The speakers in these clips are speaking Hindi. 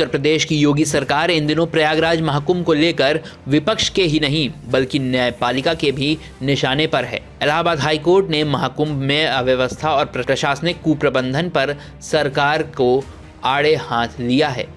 उत्तर प्रदेश की योगी सरकार इन दिनों प्रयागराज महाकुंभ को लेकर विपक्ष के ही नहीं बल्कि न्यायपालिका के भी निशाने पर है। इलाहाबाद हाईकोर्ट ने महाकुंभ में अव्यवस्था और प्रशासनिक कुप्रबंधन पर सरकार को आड़े हाथ लिया है।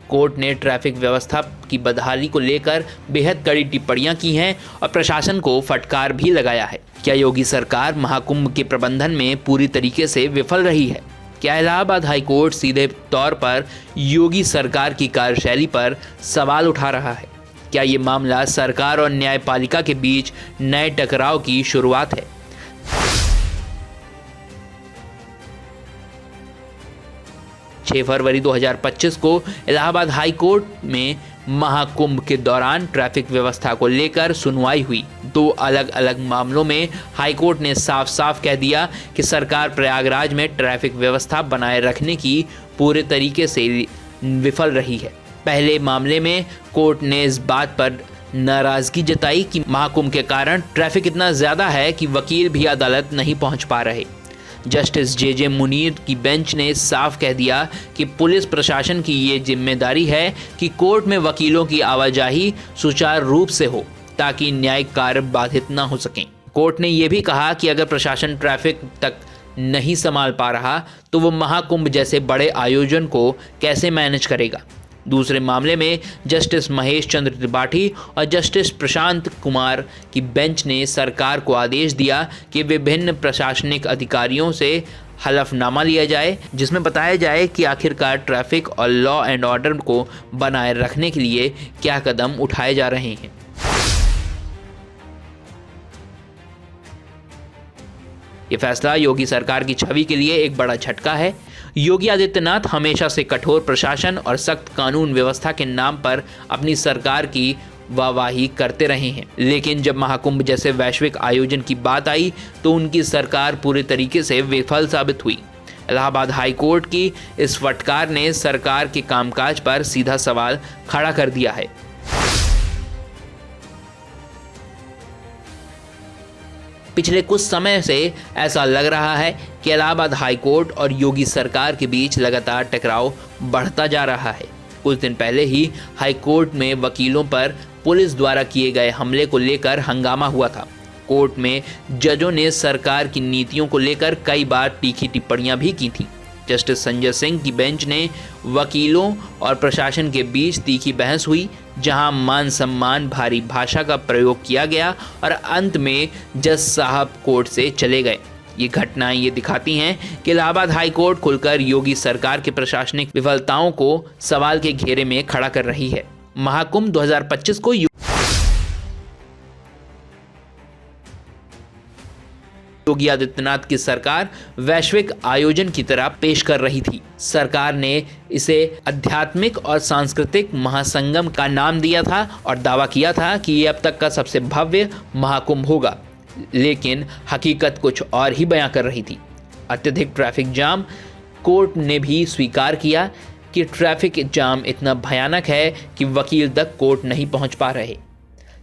कोर्ट ने ट्रैफिक व्यवस्था की बदहाली को लेकर बेहद कड़ी टिप्पणियां की हैं और प्रशासन को फटकार भी लगाया है। क्या योगी सरकार महाकुंभ के प्रबंधन में पूरी तरीके से विफल रही है? क्या इलाहाबाद हाईकोर्ट सीधे तौर पर योगी सरकार की कार्यशैली पर सवाल उठा रहा है? क्या ये मामला सरकार और न्यायपालिका के बीच नए टकराव की शुरुआत है? फरवरी 2025 को इलाहाबाद हाई कोर्ट में महाकुंभ के दौरान ट्रैफिक व्यवस्था को लेकर सुनवाई हुई। 2 अलग अलग मामलों में हाईकोर्ट ने साफ साफ कह दिया कि सरकार प्रयागराज में ट्रैफिक व्यवस्था बनाए रखने की पूरे तरीके से विफल रही है। पहले मामले में कोर्ट ने इस बात पर नाराजगी जताई कि महाकुंभ के कारण ट्रैफिक इतना ज़्यादा है कि वकील भी अदालत नहीं पहुंच पा रहे। जस्टिस जे मुनीर की बेंच ने साफ कह दिया कि पुलिस प्रशासन की ये जिम्मेदारी है कि कोर्ट में वकीलों की आवाजाही सुचारू रूप से हो ताकि न्यायिक कार्य बाधित न हो सकें। कोर्ट ने यह भी कहा कि अगर प्रशासन ट्रैफिक तक नहीं संभाल पा रहा तो वो महाकुंभ जैसे बड़े आयोजन को कैसे मैनेज करेगा। दूसरे मामले में जस्टिस महेश चंद्र त्रिपाठी और जस्टिस प्रशांत कुमार की बेंच ने सरकार को आदेश दिया कि विभिन्न प्रशासनिक अधिकारियों से हलफनामा लिया जाए जिसमें बताया जाए कि आखिरकार ट्रैफिक और लॉ एंड ऑर्डर को बनाए रखने के लिए क्या कदम उठाए जा रहे हैं। ये फैसला योगी सरकार की छवि के लिए एक बड़ा झटका है। योगी आदित्यनाथ हमेशा से कठोर प्रशासन और सख्त कानून व्यवस्था के नाम पर अपनी सरकार की वाहवाही करते रहे हैं, लेकिन जब महाकुंभ जैसे वैश्विक आयोजन की बात आई तो उनकी सरकार पूरे तरीके से विफल साबित हुई। इलाहाबाद हाई कोर्ट की इस फटकार ने सरकार के कामकाज पर सीधा सवाल खड़ा कर दिया है। पिछले कुछ समय से ऐसा लग रहा है कि इलाहाबाद हाई कोर्ट और योगी सरकार के बीच लगातार टकराव बढ़ता जा रहा है। कुछ दिन पहले ही हाई कोर्ट में वकीलों पर पुलिस द्वारा किए गए हमले को लेकर हंगामा हुआ था। कोर्ट में जजों ने सरकार की नीतियों को लेकर कई बार तीखी टिप्पणियां भी की थी। जस्टिस संजय सिंह की बेंच ने वकीलों और प्रशासन के बीच तीखी बहस हुई, जहां मान सम्मान भारी भाषा का प्रयोग किया गया और अंत में जज साहब कोर्ट से चले गए। ये घटनाएं ये दिखाती हैं कि इलाहाबाद हाई कोर्ट खुलकर योगी सरकार के प्रशासनिक विफलताओं को सवाल के घेरे में खड़ा कर रही है। महाकुंभ 2025 को योगी आदित्यनाथ की सरकार वैश्विक आयोजन की तरह पेश कर रही थी। सरकार ने इसे आध्यात्मिक और सांस्कृतिक महासंगम का नाम दिया था और दावा किया था कि ये अब तक का सबसे भव्य महाकुंभ होगा, लेकिन हकीकत कुछ और ही बयां कर रही थी। अत्यधिक ट्रैफिक जाम। कोर्ट ने भी स्वीकार किया कि ट्रैफिक जाम इतना भयानक है कि वकील तक कोर्ट नहीं पहुंच पा रहे।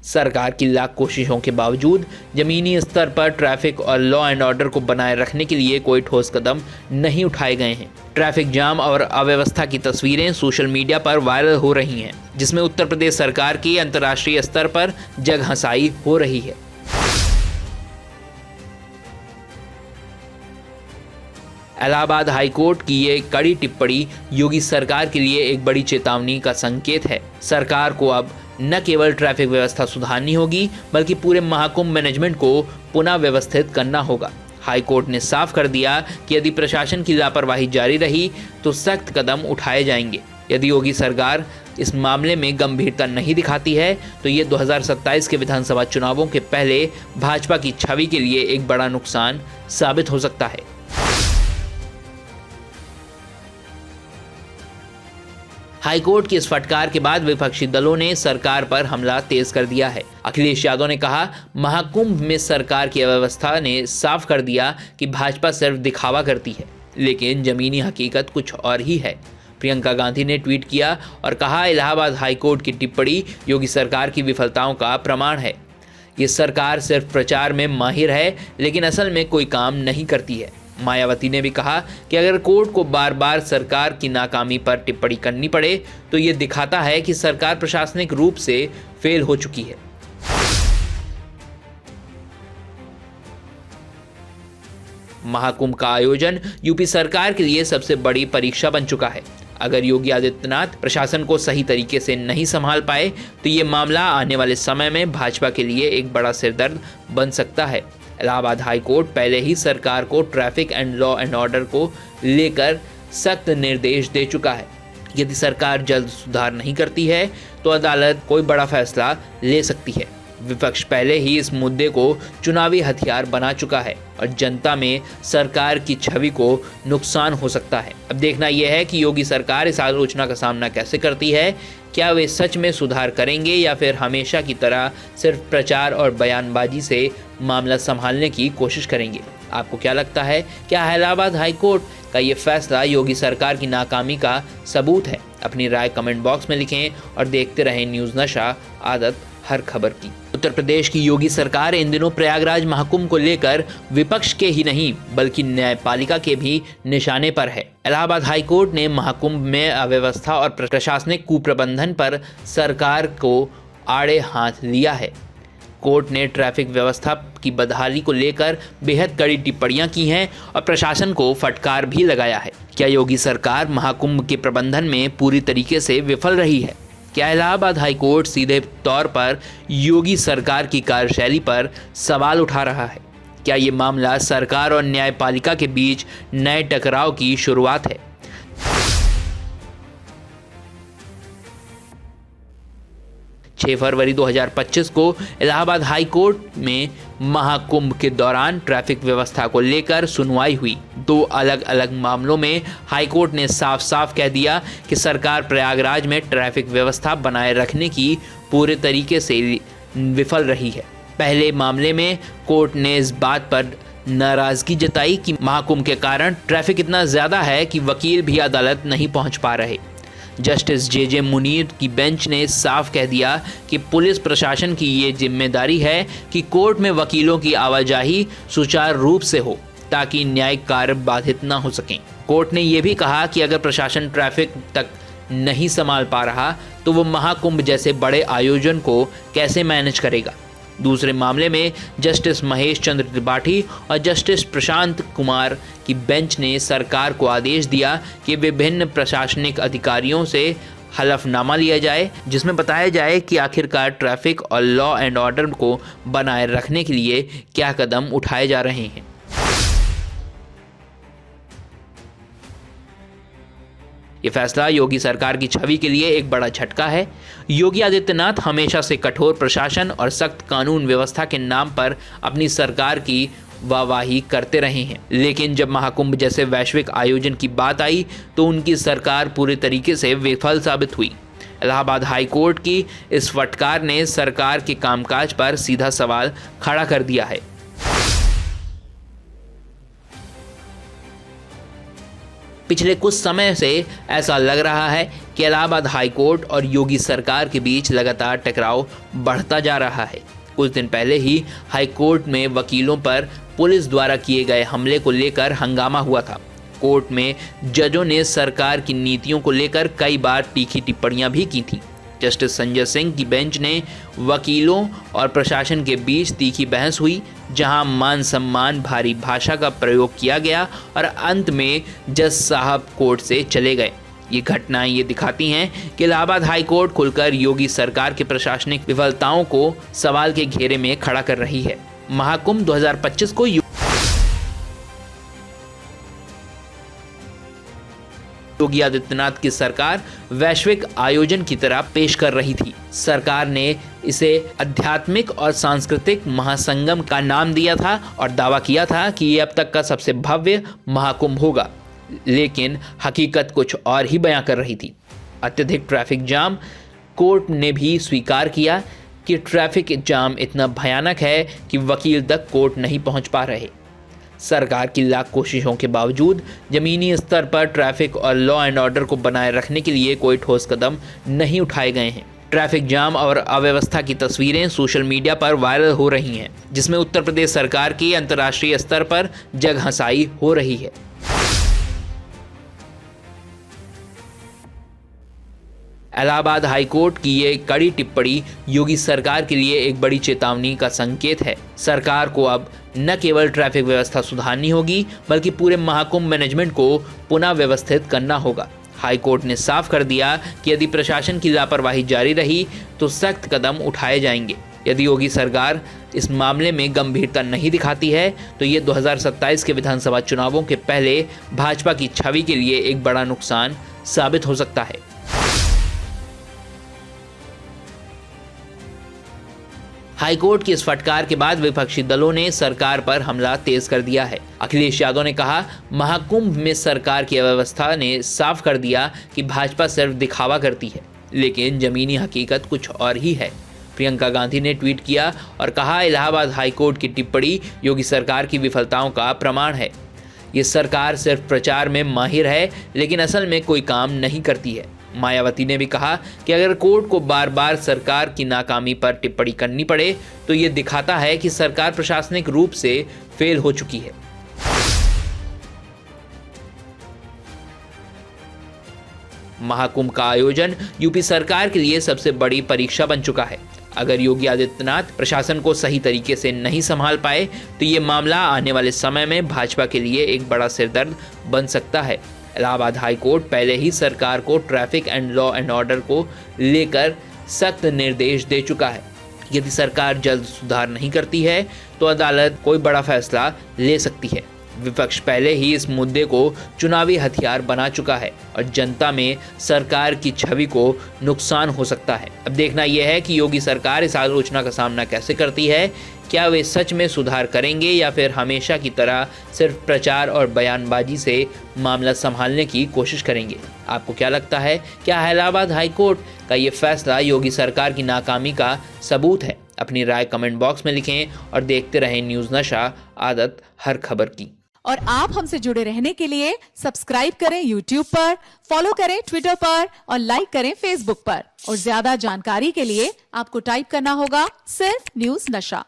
सरकार की लाख कोशिशों के बावजूद जमीनी स्तर पर ट्रैफिक और लॉ एंड ऑर्डर को बनाए रखने के लिए कोई ठोस कदम नहीं उठाए गए हैं। ट्रैफिक जाम और अव्यवस्था की तस्वीरें सोशल मीडिया पर वायरल हो रही हैं, जिसमें उत्तर प्रदेश सरकार की अंतर्राष्ट्रीय स्तर पर जगहंसाई हो रही है। इलाहाबाद हाई कोर्ट की ये कड़ी टिप्पणी योगी सरकार के लिए एक बड़ी चेतावनी का संकेत है। सरकार को अब न केवल ट्रैफिक व्यवस्था सुधारनी होगी बल्कि पूरे महाकुंभ मैनेजमेंट को पुनः व्यवस्थित करना होगा। हाई कोर्ट ने साफ कर दिया कि यदि प्रशासन की लापरवाही जारी रही तो सख्त कदम उठाए जाएंगे। यदि योगी सरकार इस मामले में गंभीरता नहीं दिखाती है तो ये 2027 के विधानसभा चुनावों के पहले भाजपा की छवि के लिए एक बड़ा नुकसान साबित हो सकता है। हाईकोर्ट की इस फटकार के बाद विपक्षी दलों ने सरकार पर हमला तेज कर दिया है। अखिलेश यादव ने कहा, महाकुंभ में सरकार की अव्यवस्था ने साफ कर दिया कि भाजपा सिर्फ दिखावा करती है, लेकिन जमीनी हकीकत कुछ और ही है। प्रियंका गांधी ने ट्वीट किया और कहा, इलाहाबाद हाईकोर्ट की टिप्पणी योगी सरकार की विफलताओं का प्रमाण है। ये सरकार सिर्फ प्रचार में माहिर है, लेकिन असल में कोई काम नहीं करती है। मायावती ने भी कहा कि अगर कोर्ट को बार बार सरकार की नाकामी पर टिप्पणी करनी पड़े तो ये दिखाता है कि सरकार प्रशासनिक रूप से फेल हो चुकी है। महाकुंभ का आयोजन यूपी सरकार के लिए सबसे बड़ी परीक्षा बन चुका है। अगर योगी आदित्यनाथ प्रशासन को सही तरीके से नहीं संभाल पाए तो ये मामला आने वाले समय में भाजपा के लिए एक बड़ा सिरदर्द बन सकता है। इलाहाबाद हाई कोर्ट पहले ही सरकार को traffic and law and order को लेकर सख्त निर्देश दे चुका है। यदि सरकार जल्द सुधार नहीं करती है तो अदालत कोई बड़ा फैसला ले सकती है। विपक्ष पहले ही इस मुद्दे को चुनावी हथियार बना चुका है और जनता में सरकार की छवि को नुकसान हो सकता है। अब देखना यह है कि योगी सरकार इस आलोचना का सामना कैसे करती है। क्या वे सच में सुधार करेंगे या फिर हमेशा की तरह सिर्फ प्रचार और बयानबाजी से मामला संभालने की कोशिश करेंगे? आपको क्या लगता है? क्या इलाहाबाद हाई कोर्ट का ये फैसला योगी सरकार की नाकामी का सबूत है? अपनी राय कमेंट बॉक्स में लिखें और देखते रहें न्यूज़ नशा, आदत हर खबर की। उत्तर प्रदेश की योगी सरकार इन दिनों प्रयागराज महाकुंभ को लेकर विपक्ष के ही नहीं बल्कि न्यायपालिका के भी निशाने पर है। इलाहाबाद हाई कोर्ट ने महाकुंभ में अव्यवस्था और प्रशासनिक कुप्रबंधन पर सरकार को आड़े हाथ लिया है। कोर्ट ने ट्रैफिक व्यवस्था की बदहाली को लेकर बेहद कड़ी टिप्पणियां की हैं और प्रशासन को फटकार भी लगाया है। क्या योगी सरकार महाकुंभ के प्रबंधन में पूरी तरीके से विफल रही है? क्या इलाहाबाद हाई कोर्ट सीधे तौर पर योगी सरकार की कार्यशैली पर सवाल उठा रहा है? क्या ये मामला सरकार और न्यायपालिका के बीच नए टकराव की शुरुआत है? 6 फरवरी 2025 को इलाहाबाद हाई कोर्ट में महाकुंभ के दौरान ट्रैफिक व्यवस्था को लेकर सुनवाई हुई। 2 अलग अलग मामलों में हाई कोर्ट ने साफ साफ कह दिया कि सरकार प्रयागराज में ट्रैफिक व्यवस्था बनाए रखने की पूरे तरीके से विफल रही है। पहले मामले में कोर्ट ने इस बात पर नाराजगी जताई कि महाकुंभ के कारण ट्रैफिक इतना ज़्यादा है कि वकील भी अदालत नहीं पहुंच पा रहे। जस्टिस जे मुनीर की बेंच ने साफ कह दिया कि पुलिस प्रशासन की ये जिम्मेदारी है कि कोर्ट में वकीलों की आवाजाही सुचारू रूप से हो ताकि न्यायिक कार्य बाधित न हो सकें। कोर्ट ने यह भी कहा कि अगर प्रशासन ट्रैफिक तक नहीं संभाल पा रहा तो वो महाकुंभ जैसे बड़े आयोजन को कैसे मैनेज करेगा। दूसरे मामले में जस्टिस महेश चंद्र त्रिपाठी और जस्टिस प्रशांत कुमार की बेंच ने सरकार को आदेश दिया कि विभिन्न प्रशासनिक अधिकारियों से हलफनामा लिया जाए जिसमें बताया जाए कि आखिरकार ट्रैफिक और लॉ एंड ऑर्डर को बनाए रखने के लिए क्या कदम उठाए जा रहे हैं। ये फैसला योगी सरकार की छवि के लिए एक बड़ा झटका है। योगी आदित्यनाथ हमेशा से कठोर प्रशासन और सख्त कानून व्यवस्था के नाम पर अपनी सरकार की वाहवाही करते रहे हैं, लेकिन जब महाकुंभ जैसे वैश्विक आयोजन की बात आई तो उनकी सरकार पूरे तरीके से विफल साबित हुई। इलाहाबाद हाई कोर्ट की इस फटकार ने सरकार के कामकाज पर सीधा सवाल खड़ा कर दिया है। पिछले कुछ समय से ऐसा लग रहा है कि इलाहाबाद हाई कोर्ट और योगी सरकार के बीच लगातार टकराव बढ़ता जा रहा है। कुछ दिन पहले ही हाई कोर्ट में वकीलों पर पुलिस द्वारा किए गए हमले को लेकर हंगामा हुआ था। कोर्ट में जजों ने सरकार की नीतियों को लेकर कई बार तीखी टिप्पणियां भी की थीं। जस्टिस संजय सिंह की बेंच ने वकीलों और प्रशासन के बीच तीखी बहस हुई, जहां मान सम्मान भारी भाषा का प्रयोग किया गया और अंत में जज साहब कोर्ट से चले गए। ये घटनाएं ये दिखाती हैं कि इलाहाबाद हाई कोर्ट खुलकर योगी सरकार की प्रशासनिक विफलताओं को सवाल के घेरे में खड़ा कर रही है। महाकुंभ 2025 को योगी आदित्यनाथ की सरकार वैश्विक आयोजन की तरह पेश कर रही थी। सरकार ने इसे आध्यात्मिक और सांस्कृतिक महासंगम का नाम दिया था और दावा किया था कि ये अब तक का सबसे भव्य महाकुंभ होगा, लेकिन हकीकत कुछ और ही बयां कर रही थी। अत्यधिक ट्रैफिक जाम। कोर्ट ने भी स्वीकार किया कि ट्रैफिक जाम इतना भयानक है कि वकील तक कोर्ट नहीं पहुंच पा रहे। सरकार की लाख कोशिशों के बावजूद जमीनी स्तर पर ट्रैफिक और लॉ एंड ऑर्डर को बनाए रखने के लिए कोई ठोस कदम नहीं उठाए गए हैं। ट्रैफिक जाम और अव्यवस्था की तस्वीरें सोशल मीडिया पर वायरल हो रही हैं, जिसमें उत्तर प्रदेश सरकार की अंतर्राष्ट्रीय स्तर पर जगहंसाई हो रही है। इलाहाबाद हाईकोर्ट की ये कड़ी टिप्पणी योगी सरकार के लिए एक बड़ी चेतावनी का संकेत है। सरकार को अब न केवल ट्रैफिक व्यवस्था सुधारनी होगी, बल्कि पूरे महाकुंभ मैनेजमेंट को पुनः व्यवस्थित करना होगा। हाईकोर्ट ने साफ कर दिया कि यदि प्रशासन की लापरवाही जारी रही तो सख्त कदम उठाए जाएंगे। यदि योगी सरकार इस मामले में गंभीरता नहीं दिखाती है तो ये 2027 के विधानसभा चुनावों के पहले भाजपा की छवि के लिए एक बड़ा नुकसान साबित हो सकता है। हाईकोर्ट की इस फटकार के बाद विपक्षी दलों ने सरकार पर हमला तेज कर दिया है। अखिलेश यादव ने कहा, महाकुंभ में सरकार की अव्यवस्था ने साफ कर दिया कि भाजपा सिर्फ दिखावा करती है, लेकिन जमीनी हकीकत कुछ और ही है। प्रियंका गांधी ने ट्वीट किया और कहा, इलाहाबाद हाईकोर्ट की टिप्पणी योगी सरकार की विफलताओं का प्रमाण है। ये सरकार सिर्फ प्रचार में माहिर है, लेकिन असल में कोई काम नहीं करती है। मायावती ने भी कहा कि अगर कोर्ट को बार बार सरकार की नाकामी पर टिप्पणी करनी पड़े तो ये दिखाता है कि सरकार प्रशासनिक रूप से फेल हो चुकी है। महाकुंभ का आयोजन यूपी सरकार के लिए सबसे बड़ी परीक्षा बन चुका है। अगर योगी आदित्यनाथ प्रशासन को सही तरीके से नहीं संभाल पाए तो ये मामला आने वाले समय में भाजपा के लिए एक बड़ा सिरदर्द बन सकता है। इलाहाबाद हाईकोर्ट पहले ही सरकार को traffic and law and order को लेकर सख्त निर्देश दे चुका है। यदि सरकार जल्द सुधार नहीं करती है तो अदालत कोई बड़ा फैसला ले सकती है। विपक्ष पहले ही इस मुद्दे को चुनावी हथियार बना चुका है और जनता में सरकार की छवि को नुकसान हो सकता है। अब देखना यह है कि योगी सरकार इस आलोचना का सामना कैसे करती है। क्या वे सच में सुधार करेंगे या फिर हमेशा की तरह सिर्फ प्रचार और बयानबाजी से मामला संभालने की कोशिश करेंगे? आपको क्या लगता है? क्या इलाहाबाद हाईकोर्ट का ये फैसला योगी सरकार की नाकामी का सबूत है? अपनी राय कमेंट बॉक्स में लिखें और देखते रहें न्यूज़ नशा, आदत हर खबर की। और आप हमसे जुड़े रहने के लिए सब्सक्राइब करें YouTube पर, फॉलो करें Twitter पर और लाइक करें Facebook पर। और ज्यादा जानकारी के लिए आपको टाइप करना होगा सिर्फ न्यूज़ नशा।